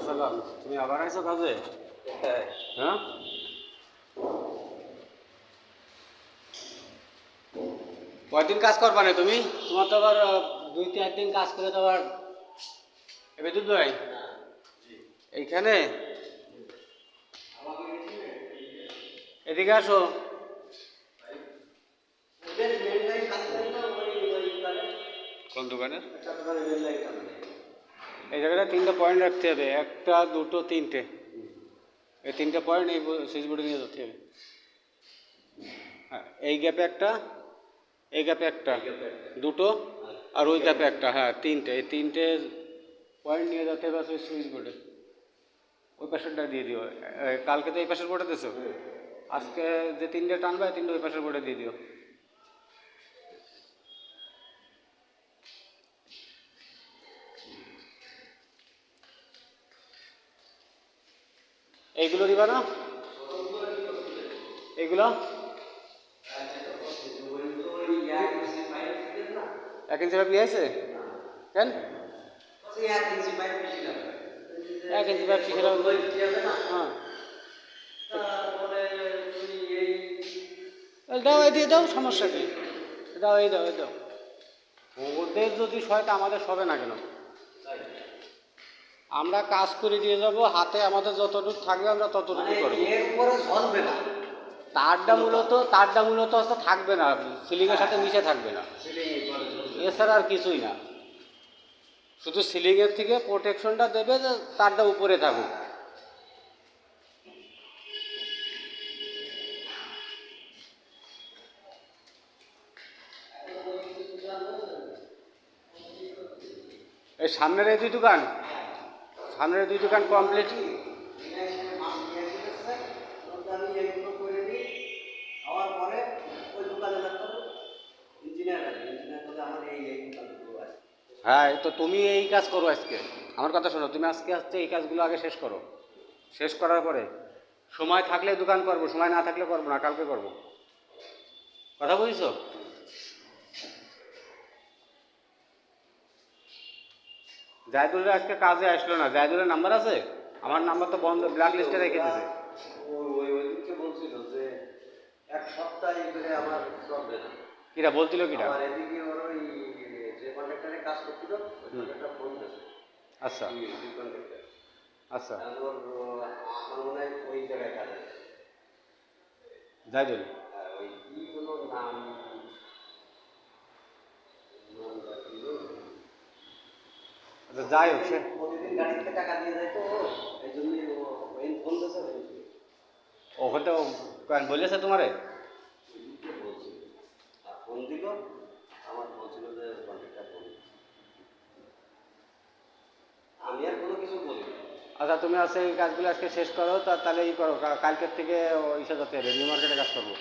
সালাম। তুমি আবার আইছো কাজে? হ্যাঁ, কয়দিন কাজ করবা না তুমি? তোমার তো আবার 2-4 দিন কাজ করে তো আবার এবার দুধ ভাই এইখানে এদিকে আসো। কোন দোকানে? এই জায়গাটা 3টা পয়েন্ট রাখতে হবে, 1টা 2টো 3টে। এই 3টে পয়েন্ট এই সুইচ বোর্ডে নিয়ে যেতে হবে। হ্যাঁ, এই গ্যাপে একটা, এই গ্যাপে একটা, 2টো আর ওই গ্যাপে একটা। হ্যাঁ, 3টে। এই 3টে পয়েন্ট নিয়ে যেতে হবে ওই সুইচ বোর্ডে। ওই পাশেরটা দিয়ে দিও। কালকে তো এই পাশের বোর্ডে দিছো, আজকে যে 3টে টানবে 3টে ওই পাশের বোর্ডে দিয়ে দিও। এইগুলো দিবা না? এইগুলো 1 ইঞ্চি পাইপ নিয়ে আসে কেন? 1 ইঞ্চি পাইপ শিখে হ্যাঁ, দাও এই দিয়ে দাও, সমস্যা কি? দাও, এই দাও, এই দাও। ওদের যদি সয়টা আমাদের সবে না কেন? আমরা কাজ করে দিয়ে যাব, হাতে আমাদের যতটুকু থাকবে আমরা ততটুকু করবো। এর উপরে ঝলবে না, তারটা মূলত হচ্ছে থাকবে না, সিলিংয়ের সাথে মিশে থাকবে না, এছাড়া আর কিছুই না। শুধু সিলিংয়ের থেকে প্রোটেকশনটা দেবে যে তারটা উপরে থাকুক। এই সামনের এই 2 দোকান, সামনের 2 দোকান কমপ্লিট। আমি এইগুলো করে নিই, হওয়ার পরে ওই দোকানে লাগতো ইঞ্জিনিয়ার আসবে, ইঞ্জিনিয়ার বলে আমার এই দোকানগুলো আছে। হ্যাঁ, তো তুমি এই কাজ করো আজকে। আমার কথা শোনো, তুমি আজকে এই কাজগুলো আগে শেষ করো। শেষ করার পরে সময় থাকলে দোকান করবো, সময় না থাকলে করবো না, কালকে করবো। কথা বুঝছো? জায়দুলের আজকে কাজে আসলো না। জায়দুলের নাম্বার আছে? আমার নাম্বার তো বন্ধ, ব্ল্যাক লিস্টে রেখে দিয়েছে। ওইদিনকে বলছিল যে 1 সপ্তাহ ধরে আমার চলবে না। কিরা বলছিল কিরা? আর এদিকে ওর ওই যে কন্ট্রাক্টরে কাজ করছিল, ওই কন্ট্রাক্টর ফোন দিয়েছে। আচ্ছা কন্ট্রাক্টর আচ্ছা, ওর আমার মনে হয় ওই জায়গায় কাজ আছে। জায়দুল ওই কি কোনো নাম, আচ্ছা, যাই হোক সে প্রতিদিন গাড়িতে টাকা দিয়ে যায় তো, এই জন্যই ওই ফোন দিয়েছে। ওখানে বলেছে তোমারে? বলছিল আর ফোন দিল, আমার বলছিল যে কন্ট্রাক্টর ফোন, আমি আর কোনো কিছু বলি না। আচ্ছা, তুমি আজকে এই কাজগুলো আজকে শেষ করো, তাহলে ই করো, কালকের থেকে ইসে যেতে হবে, নিউ মার্কেটে কাজ করবো।